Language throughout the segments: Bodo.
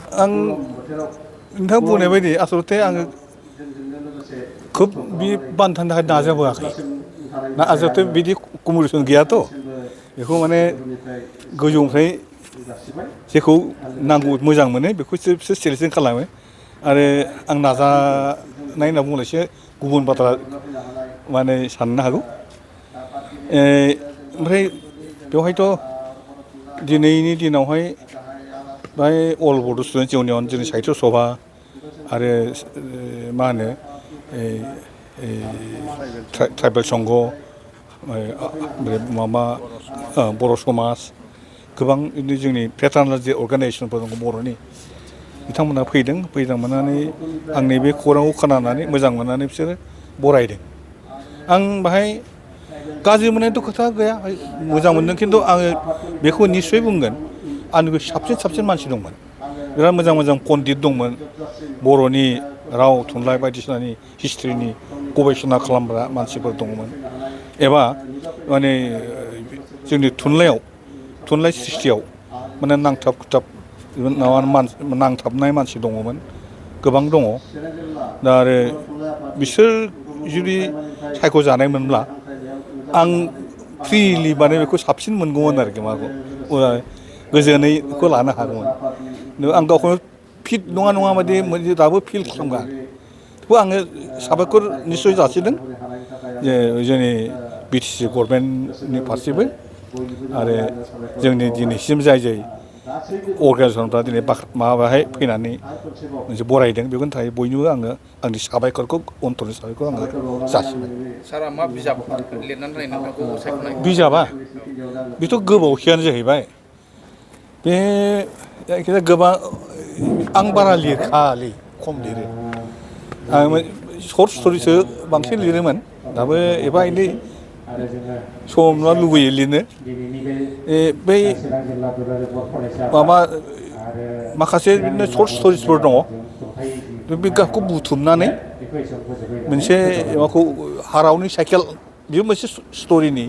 आं नोंथां बुंनाय बायदि आसलथे आङो खोब बे बान्थानि थाखाय नाजाबोआखै ना आसलथे बिदि कम्पिटिसन गैयाथ' बेखौ माने गोजौनिफ्राय जेखौ नांगौ मोजां मोनो बेखौसो बिसोर सेलेकसन खालामो आरो आं नाजानाय होनना बुंनायसो गुबुन बाथ्रा माने साननो हागौ ओमफ्राय बेवहायथ' दिनैनि दिनावहाय बाय अल बड' स्टुडेन्टस इउनियन जोंनि साहित्य सभा आरो मा होनो ट्राइबेल संघ माबा बर' समाज गोबां जोंनि पेटार्नाल जे अर्गानाइजेसनफोर दङ बर'नि बिथांमोना फैदोंमोननानै आंनि बे खौरांखौ खोनानानै मोजां मोननानै बिसोरो बरायदों आं बाहाय गाज्रि मोननायथ' खोथा गैया मोजां मोनदों खिन्थु आङो बेखौ निस्सय बुंगोन आंनिख्रुइ साबसिन मानसि दंमोन बिराद मोजां मोजां पन्डित दंमोन बर'नि राव थुनलाइ बायदिसिनानि हिस्ट्रिनि गबेषणा खालामग्रा मानसिफोर दंमोन एबा माने जोंनि थुनलाइ सृष्टियाव माने नांथाब खुथाब नांथाबनाय मानसि दङमोन गोबां दङ दा आरो बिसोर जुदि सायख'जानायमोनब्ला आं फ्रिलि माने बेखौ साबसिन मोनगौमोन आरोखि माखौ गोजोनैखौ लानो हागौमोन आं गावखौनो फिट नङा बायदि दाबो फिल खालामगा थेवबो आङो साबायखर निस्सय जासिदों जे जोंनि बिटिसि गभर्नमेन्टनि फारसेबो आरो जोंनि दिनैसिम जाय अर्गानाइजेसनफ्रा दिनै माबाहाय फैनानै मोनसे बरायदों बेखौनि थाखाय बयनोबो आङो आंनि साबायखरखौ अन्तरनि साबायखरखौ आङो जासिबाय सारा मा बिजाब लिरनानै नोंथांखौ सायख'नाय बिजाबा बेथ' गोबावखियानो जाहैबाय बे जायखिजाया गोबां आं बारा लिरखालै खम लिरो आं सर्ट स्ट'रिसो बांसिन लिरोमोन दाबो एफा एनै समआ लुबैयो लिरनो बै माबा माखासे बिदिनो सर्ट स्ट'रिसफोर दङ बे गावखौ बुथुमनानै मोनसे माबाखौ हारावनि साइकेल बेयो मोनसे स्ट'रिनि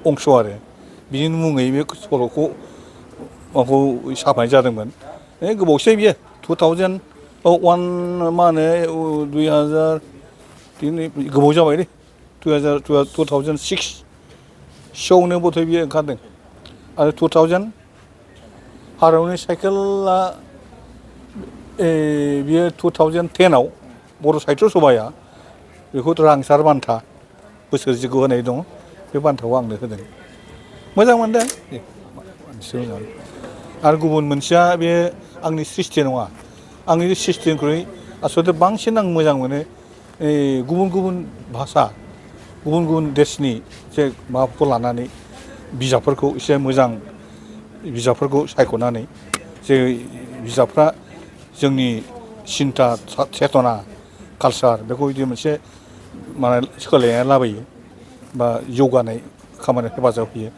अंश आरो बिनि मुङै बे सल'खौ माबाखौ साफायनाय जादोंमोन गोबावसै बियो 2001 मा होनो 2000 गोबाव जाबाय दे 2006 सोआवनो बथाय बियो ओंखारदों आरो 2000 हारावनि साइकेला बियो 2010आव बर' साहित्य सभाया बेखौ रांसार बान्था बोसोरसेखौ होनाय दङ बे बान्थाखौ आंनो होदों मोजां मोनदों आरो गुबुन मोनसेया बे आंनि सृष्टि नङा आंनि सृष्टिनिख्रुइ आसलथे बांसिन आं मोजां मोनो गुबुन गुबुन भाषा गुबुन गुबुन देशनि जे माबाखौ लानानै बिजाबफोरखौ एसे मोजां बिजाबफोरखौ सायख'नानै जे बिजाबफ्रा जोंनि सिन्ता चेतना कालचार बेखौ बिदि मोनसे माने सोलायनाय लाबोयो बा जौगानाय खामानियाव हेफाजाब होयो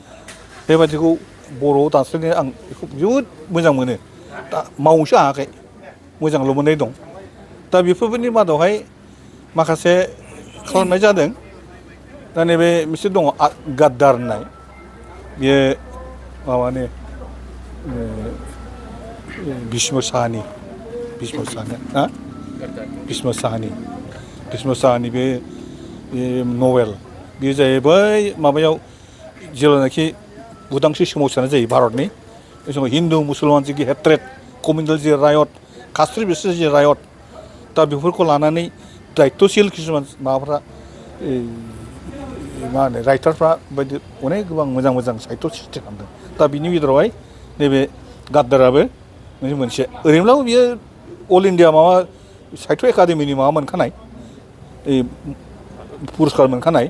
बेबादिखौ बर'आव दानस्लायनो आं बेखौ जोबोद मोजां मोनो दा मावनोसो हायाखै मोजांल' मोननाय दं दा बेफोरनि मादावहाय माखासे खालामनाय जादों दा नैबे मोनसे दङ गाद्दार होननाय बेयो माबानि भीष्म साहानि बे नभेल बेयो जाहैबाय माबायाव जेब्लानाखि उदांस्रि सोमावसारनाय जायो भारतनि बे समाव हिन्दु मुसलमान जि हेट्रेड कमिउनेल जि रायट कास्ट्रि बेसिस जि रायट दा बेफोरखौ लानानै दायित्वशील किसुमान माबाफ्रा मा होनो राइटारफ्रा बायदि अनेक गोबां मोजां मोजां साहित्य सृष्टि खालामदों दा बिनि गेजेरावहाय नैबे गाद्दाराबो मोनसे ओरैनोब्लाबो बियो अल इन्डिया माबा साहित्य एकाडेमिनि माबा मोनखानाय पुरस्कार मोनखानाय